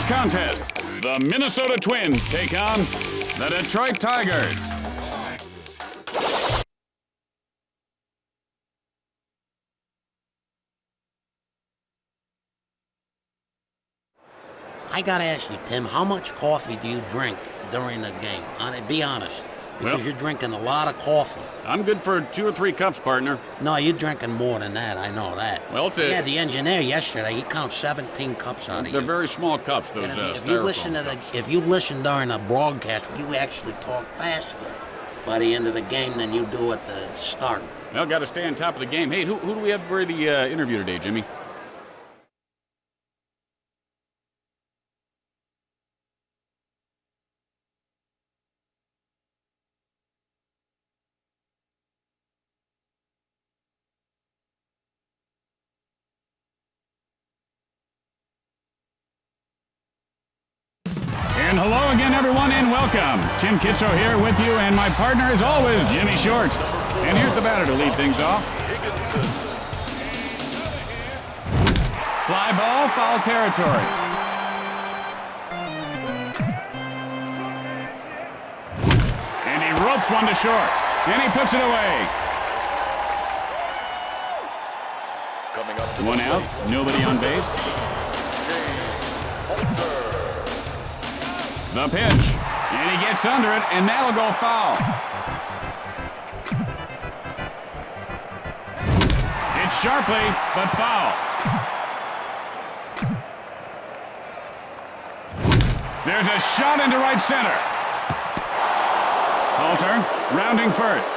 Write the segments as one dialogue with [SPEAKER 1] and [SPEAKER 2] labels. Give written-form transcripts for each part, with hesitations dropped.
[SPEAKER 1] contest, the Minnesota Twins take on the Detroit Tigers.
[SPEAKER 2] I gotta ask you, Tim, how much coffee do you drink during the game? Be honest, because you're drinking a lot of coffee.
[SPEAKER 1] I'm good for 2 or 3 cups, partner.
[SPEAKER 2] No, you're drinking more than that, I know that.
[SPEAKER 1] Well, it's
[SPEAKER 2] Yeah, the engineer yesterday, he counts 17 cups out of you.
[SPEAKER 1] They're very small cups, those styrofoam cups.
[SPEAKER 2] If you listen during the broadcast, you actually talk faster by the end of the game than you do at the start.
[SPEAKER 1] Well, got to stay on top of the game. Hey, who do we have for the interview today, Jimmy? And hello again, everyone, and welcome. Tim Kitso here with you, and my partner, as always, Jimmy Shorts. And here's the batter to lead things off. Fly ball, foul territory. And he ropes one to short, and he puts it away. One out, nobody on base. The pitch, and he gets under it, and that'll go foul. It's sharply, but foul. There's a shot into right center. Halter, rounding first.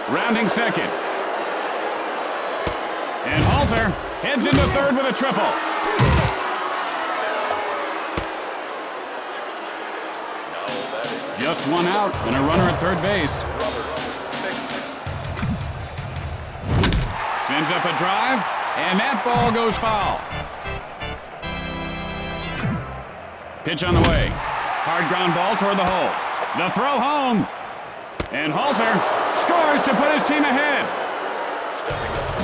[SPEAKER 1] Rounding second. And Halter heads into third with a triple. Just one out and a runner at third base. Sends up a drive, and that ball goes foul. Pitch on the way. Hard ground ball toward the hole. The throw home. And Halter scores to put his team ahead.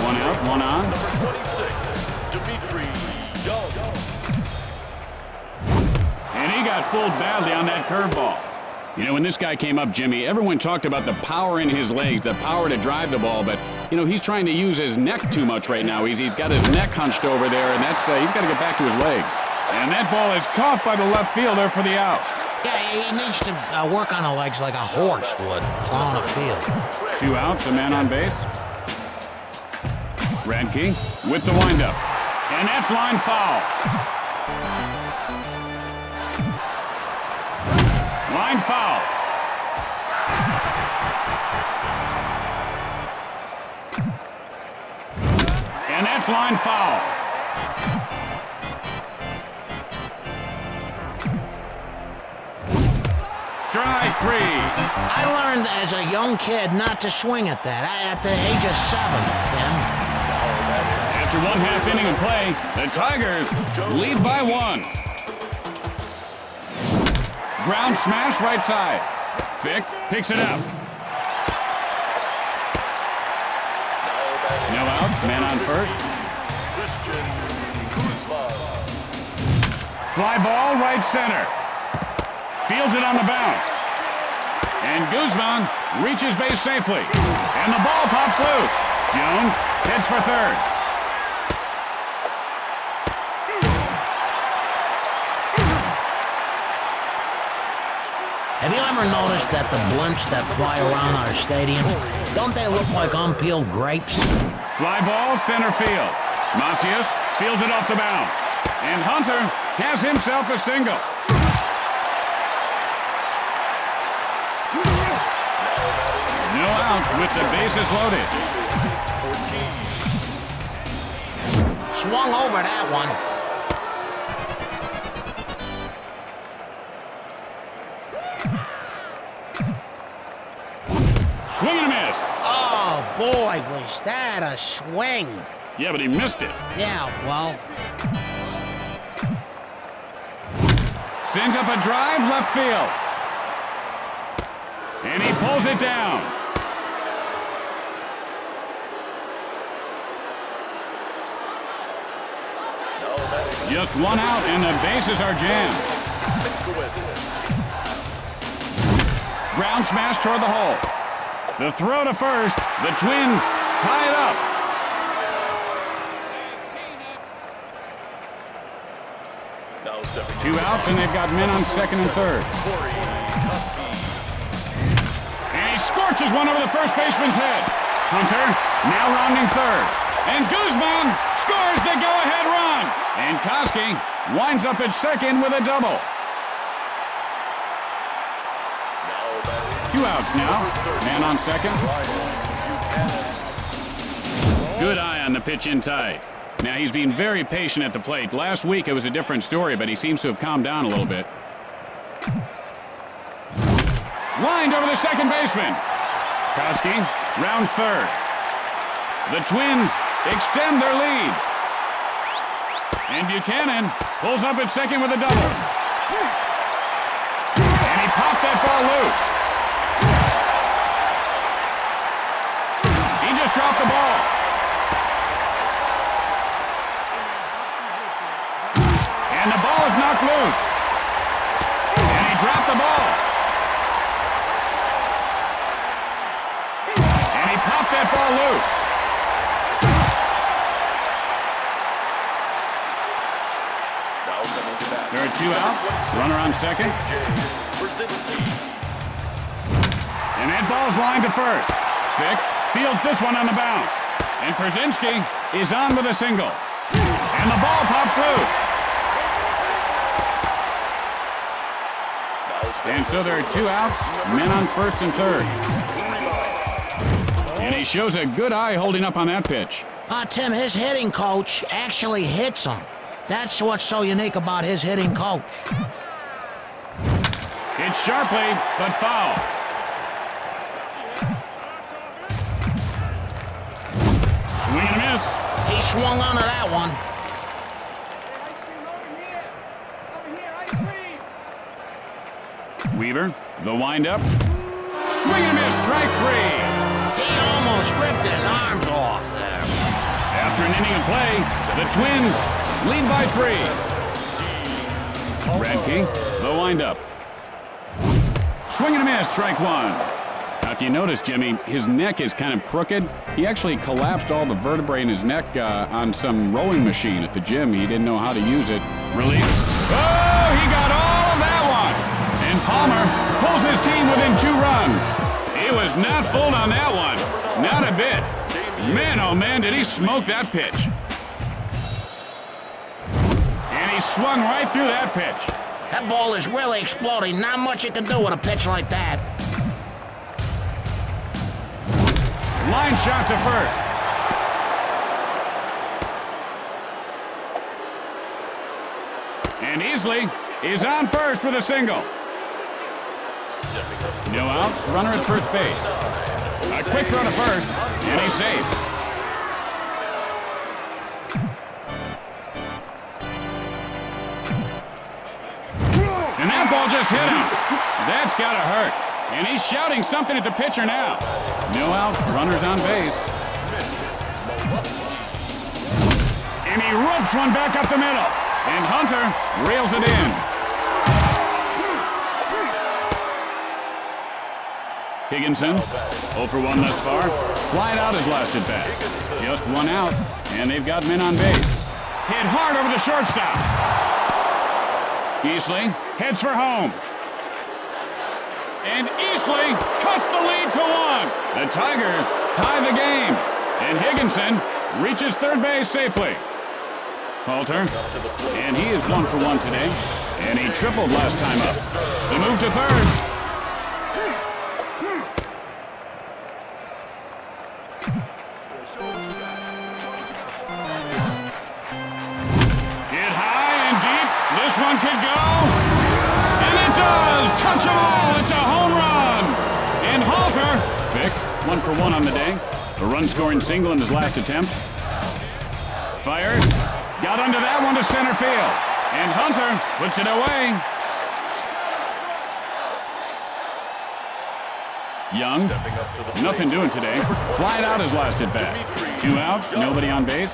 [SPEAKER 1] One out, one on. And he got fooled badly on that curveball. You know, when this guy came up, Jimmy, everyone talked about the power in his legs, the power to drive the ball, but, you know, he's trying to use his neck too much right now. He's got his neck hunched over there, and that's he's got to get back to his legs. And that ball is caught by the left fielder for the out.
[SPEAKER 2] Yeah, he needs to work on the legs like a horse would, plowing a field.
[SPEAKER 1] 2 outs, a man on base. Radke with the windup. And that's line foul. Line foul. And that's line foul. Strike 3.
[SPEAKER 2] I learned as a young kid not to swing at that at the age of 7, Tim.
[SPEAKER 1] After 1/2 inning of play, the Tigers lead by 1. Ground smash right side. Fick picks it up. No outs, man on first. Fly ball right center. Fields it on the bounce. And Guzman reaches base safely. And the ball pops loose. Jones heads for third.
[SPEAKER 2] Have you ever noticed that the blimps that fly around our stadiums, don't they look like unpeeled grapes?
[SPEAKER 1] Fly ball, center field. Macias fields it off the bounce. And Hunter has himself a single. No outs with the bases loaded.
[SPEAKER 2] Swung over that one.
[SPEAKER 1] Swing and a miss.
[SPEAKER 2] Oh, boy, was that a swing.
[SPEAKER 1] Yeah, but he missed it.
[SPEAKER 2] Yeah, well.
[SPEAKER 1] Sends up a drive left field. And he pulls it down. Just one out, and the bases are jammed. Ground smash toward the hole. The throw to first. The Twins tie it up. Two outs, and they've got men on second and third. And he scorches one over the first baseman's head. Hunter now rounding third. And Guzman scores the go-ahead run. And Koski winds up at second with a double. Two outs now. Man on second. Good eye on the pitch in tight. Now, he's been very patient at the plate. Last week, it was a different story, but he seems to have calmed down a little bit. Lined over the second baseman. Koski rounds third. The Twins extend their lead. And Buchanan pulls up at second with a double. And he popped that ball loose. He just dropped the ball. And the ball is knocked loose. And he dropped the ball. And he popped that ball loose. There are two outs. Runner on second. And that ball's lined to first. Fick fields this one on the bounce. And Przinsky is on with a single. And the ball pops loose. And so there are two outs, men on first and third. And he shows a good eye holding up on that pitch.
[SPEAKER 2] Tim, his hitting coach actually hits him. That's what's so unique about his hitting coach.
[SPEAKER 1] Hit sharply, but foul. Swing and a miss.
[SPEAKER 2] He swung onto that one.
[SPEAKER 1] Weaver, the windup. Swing and a miss, strike three.
[SPEAKER 2] He almost ripped his arms off there.
[SPEAKER 1] After an inning of play, the Twins lead by 3. Radke, the windup. Swing and a miss, strike one. Now, if you notice, Jimmy, his neck is kind of crooked. He actually collapsed all the vertebrae in his neck on some rowing machine at the gym. He didn't know how to use it. Release. Oh, he got all of that one. And Palmer pulls his team within 2 runs. He was not fooled on that one. Not a bit. Man, oh man, did he smoke that pitch. And he swung right through that pitch.
[SPEAKER 2] That ball is really exploding. Not much you can do with a pitch like that.
[SPEAKER 1] Line shot to first. And Easley is on first with a single. No outs, runner at first base. A quick throw to first, and he's safe. And that ball just hit him. That's gotta hurt. And he's shouting something at the pitcher now. No outs, runners on base. And he ropes one back up the middle. And Hunter reels it in. Higginson, 0 for 1 thus far. Flied out his last at bat. Just one out, and they've got men on base. Hit hard over the shortstop. Easley heads for home. And Easley cuts the lead to 1. The Tigers tie the game. And Higginson reaches third base safely. Halter, and he is 1 for 1 today. And he tripled last time up. The move to third. Hit high and deep. This one could go. And it does. Touch them all. It's a home run. And Halter, Vic, 1 for 1 on the day. A run-scoring single in his last attempt. Fires. Got under that one to center field. And Hunter puts it away. Young, nothing doing today. Flied out his last at bat. 2 outs, nobody on base.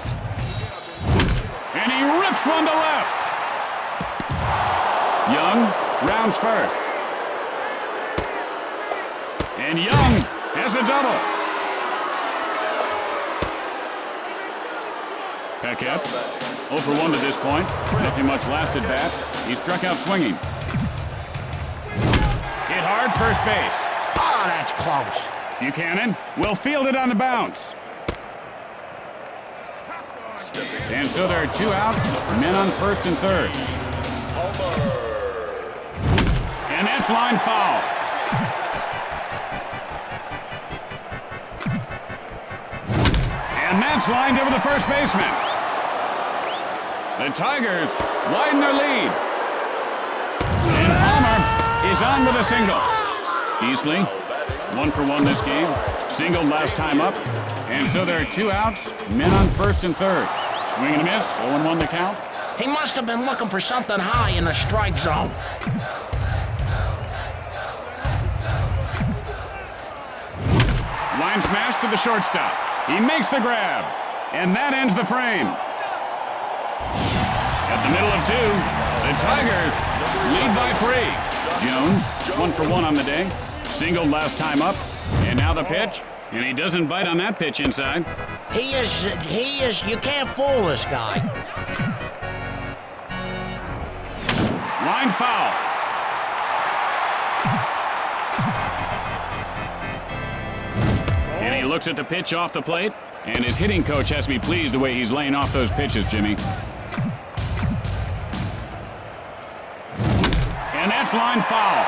[SPEAKER 1] And he rips one to left. Young rounds first. And Young has a double. Peckett, 0 for 1 to this point. Nothing much last at bat. He struck out swinging. Hit hard, first base.
[SPEAKER 2] Oh, that's close.
[SPEAKER 1] Buchanan will field it on the bounce. And so there are 2 outs, men on first and third. And that's line foul. And that's lined over the first baseman. The Tigers widen their lead. And Palmer is on with a single. Easley, 1 for 1 this game. Singled last time up. And so there are 2 outs, men on first and third. Swing and a miss, 0-1 the count.
[SPEAKER 2] He must have been looking for something high in the strike zone.
[SPEAKER 1] Line smash to the shortstop. He makes the grab. And that ends the frame. At the middle of 2, the Tigers lead by 3. Jones, 1 for 1 on the day. Singled last time up. And now the pitch. And he doesn't bite on that pitch inside.
[SPEAKER 2] He is, you can't fool this guy.
[SPEAKER 1] Line foul. And he looks at the pitch off the plate. And his hitting coach has to be pleased the way he's laying off those pitches, Jimmy. And that's line foul.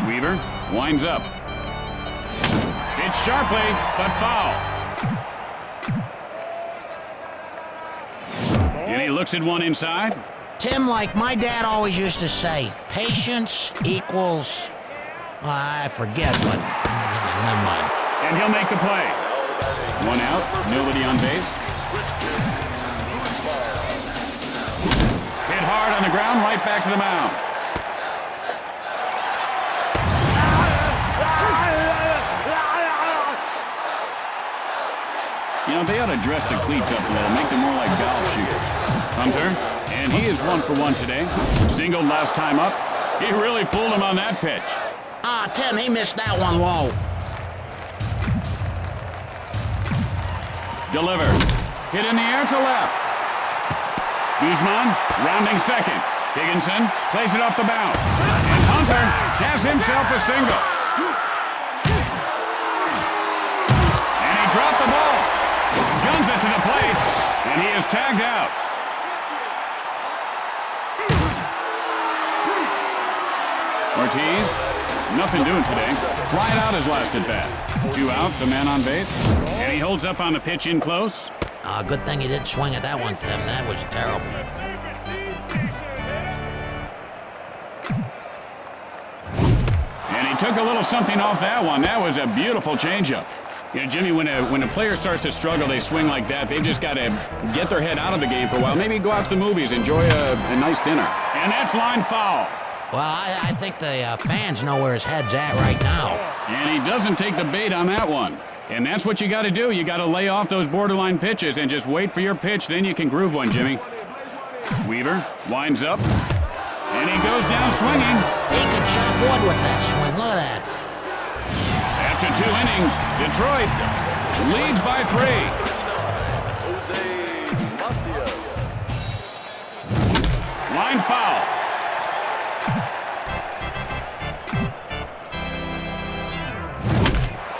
[SPEAKER 1] Weaver winds up. Hits sharply, but foul. And he looks at one inside.
[SPEAKER 2] Tim, like my dad always used to say, patience equals, I forget, but never mind.
[SPEAKER 1] And he'll make the play. 1 out, nobody on base. Hit hard on the ground, right back to the mound. You know, they ought to dress the cleats up a little, make them more like golf shoes. Hunter, and he is 1 for 1 today. Singled last time up. He really fooled him on that pitch.
[SPEAKER 2] Ah, Tim, he missed that one low.
[SPEAKER 1] Delivers. Hit in the air to left. Guzman rounding second. Higginson plays it off the bounce. And Hunter has himself a single. And he dropped the ball. Guns it to the plate. And he is tagged out. Ortiz, nothing doing today. Flied out his last at bat. 2 outs, a man on base. And he holds up on the pitch in close.
[SPEAKER 2] Good thing he didn't swing at that one, Tim. That was terrible.
[SPEAKER 1] And he took a little something off that one. That was a beautiful changeup. You know, Jimmy, when a player starts to struggle, they swing like that. They've just got to get their head out of the game for a while. Maybe go out to the movies, enjoy a nice dinner. And that's line foul.
[SPEAKER 2] Well, I think the fans know where his head's at right now.
[SPEAKER 1] And he doesn't take the bait on that one. And that's what you got to do. You got to lay off those borderline pitches and just wait for your pitch. Then you can groove one, Jimmy. Weaver winds up. And he goes down swinging.
[SPEAKER 2] He could chop wood with that swing. Look at that.
[SPEAKER 1] After 2 innings, Detroit leads by 3. Line foul.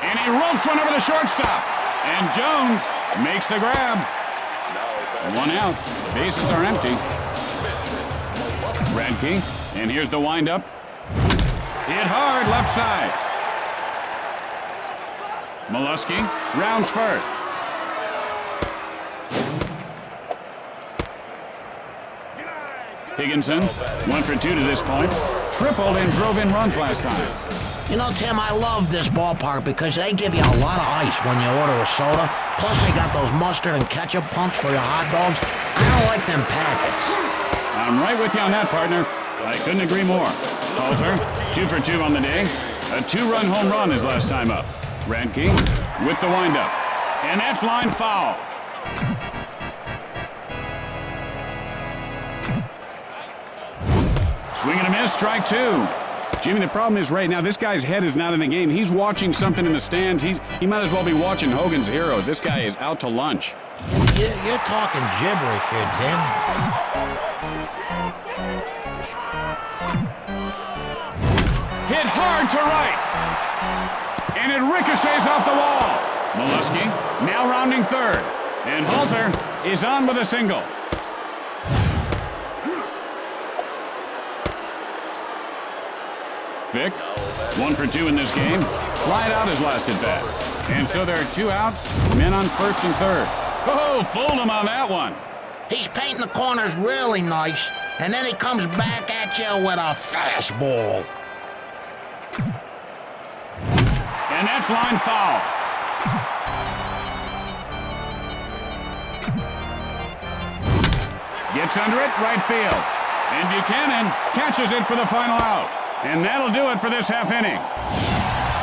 [SPEAKER 1] And he ropes one over the shortstop. And Jones makes the grab. 1 out. Bases are empty. Radke, and here's the windup. Hit hard left side. Molesky rounds first. Higginson, 1 for 2 to this point. Tripled and drove in runs last time.
[SPEAKER 2] You know, Tim, I love this ballpark because they give you a lot of ice when you order a soda. Plus, they got those mustard and ketchup pumps for your hot dogs. I don't like them packets.
[SPEAKER 1] I'm right with you on that, partner. I couldn't agree more. Coulter, 2 for 2 on the day. A 2-run home run his last time up. Radke with the windup. And that's line foul. Swing and a miss, strike 2. Jimmy, the problem is right now, this guy's head is not in the game. He's watching something in the stands. He might as well be watching Hogan's Heroes. This guy is out to lunch.
[SPEAKER 2] You're talking gibberish here, Tim.
[SPEAKER 1] Hit hard to right. And it ricochets off the wall. Molesky now rounding third. And Halter is on with a single. Vic, 1 for 2 in this game. Flied out his last at bat. And so there are 2 outs, men on first and third. Oh, fooled him on that one.
[SPEAKER 2] He's painting the corners really nice, and then he comes back at you with a fastball.
[SPEAKER 1] And that's line foul. Gets under it, right field. And Buchanan catches it for the final out. And that'll do it for this half inning.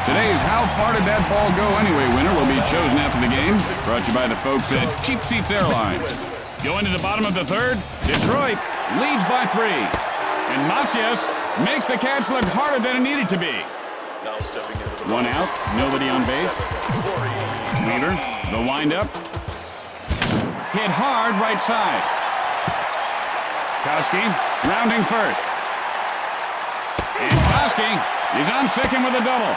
[SPEAKER 1] Today's How Far Did That Ball Go Anyway winner will be chosen after the game. Brought to you by the folks at Cheap Seats Airlines. Going to the bottom of the third, Detroit leads by 3. And Macias makes the catch look harder than it needed to be. 1 out, nobody on base. Weaver, the windup. Hit hard right side. Kowski rounding first. And Kowski is on second with a double.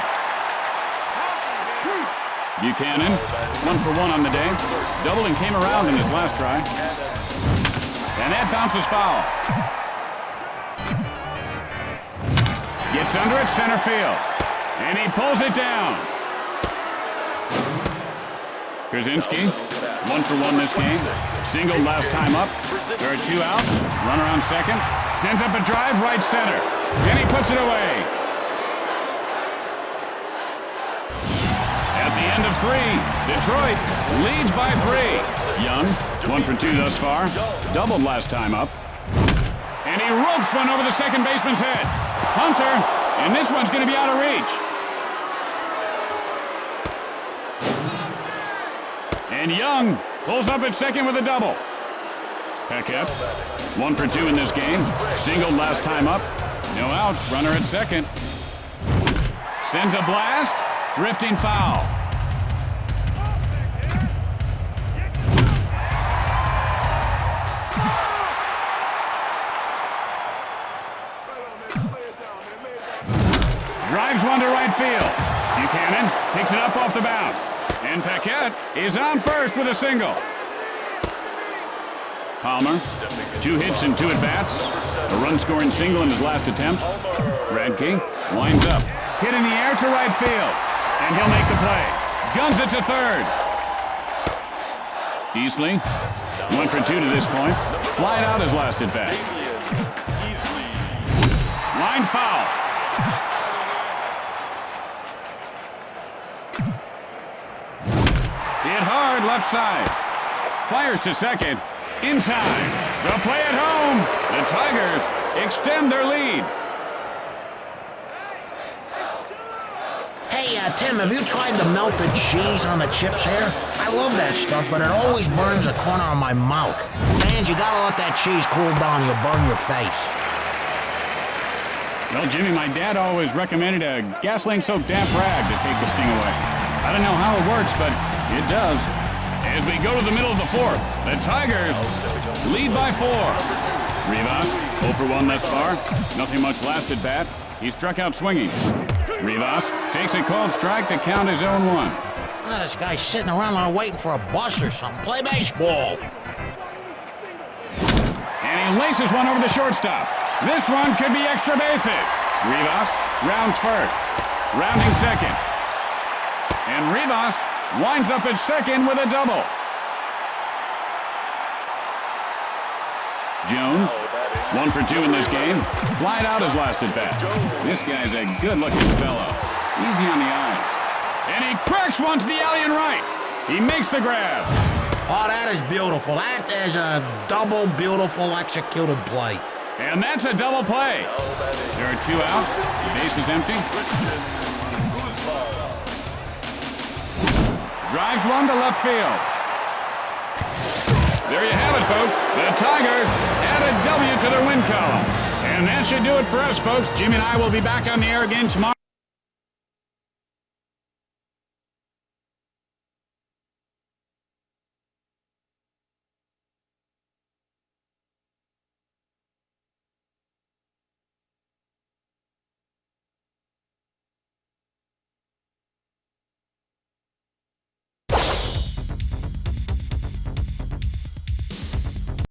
[SPEAKER 1] Buchanan, 1 for 1 on the day. Doubled and came around in his last try. And that bounces foul. Gets under it, center field. And he pulls it down. Krasinski, 1 for 1 this game. Singled last time up. There are 2 outs. Runner on second. Sends up a drive right center. And he puts it away. At the end of 3, Detroit leads by 3. Young, 1 for 2 thus far. Doubled last time up. And he ropes one over the second baseman's head. Hunter, and this one's going to be out of reach. And Young pulls up at second with a double. Paquette, 1 for 2 in this game. Singled last time up. No outs, runner at second. Sends a blast, drifting foul. Drives one to right field. Buchanan picks it up off the bounce. And Paquette is on first with a single. Palmer, 2 hits and 2 at-bats. A run-scoring single in his last attempt. Radke winds up. Hit in the air to right field. And he'll make the play. Guns it to third. Easley, 1 for 2 to this point. Flied out his last at-bat. Line foul. Hit hard left side. Fires to second. In time. The play at home. The Tigers extend their lead.
[SPEAKER 2] Hey, Tim, have you tried the melted cheese on the chips here? I love that stuff, but it always burns the corner of my mouth. Fans, you gotta let that cheese cool down. You'll burn your face.
[SPEAKER 1] Well, Jimmy, my dad always recommended a gasoline-soaked damp rag to take the sting away. I don't know how it works, but it does. As we go to the middle of the fourth, the Tigers lead by 4. Rivas, 0 for 1 thus far. Nothing much last at bat. He struck out swinging. Rivas takes a called strike to count his 0-1.
[SPEAKER 2] Oh, this guy's sitting around there waiting for a bus or something. Play baseball.
[SPEAKER 1] And he laces one over the shortstop. This one could be extra bases. Rivas rounds first. Rounding second. And Rivas winds up at second with a double. Jones, 1 for 2 in this game. Flied out his last at bat. This guy's a good-looking fellow. Easy on the eyes. And he cracks one to the alley and right. He makes the grab.
[SPEAKER 2] Oh, that is beautiful. That is a double beautiful executed play.
[SPEAKER 1] And that's a double play. There are 2 outs. The base is empty. Drives one to left field. There you have it, folks. The Tigers add a W to their win column. And that should do it for us, folks. Jimmy and I will be back on the air again tomorrow.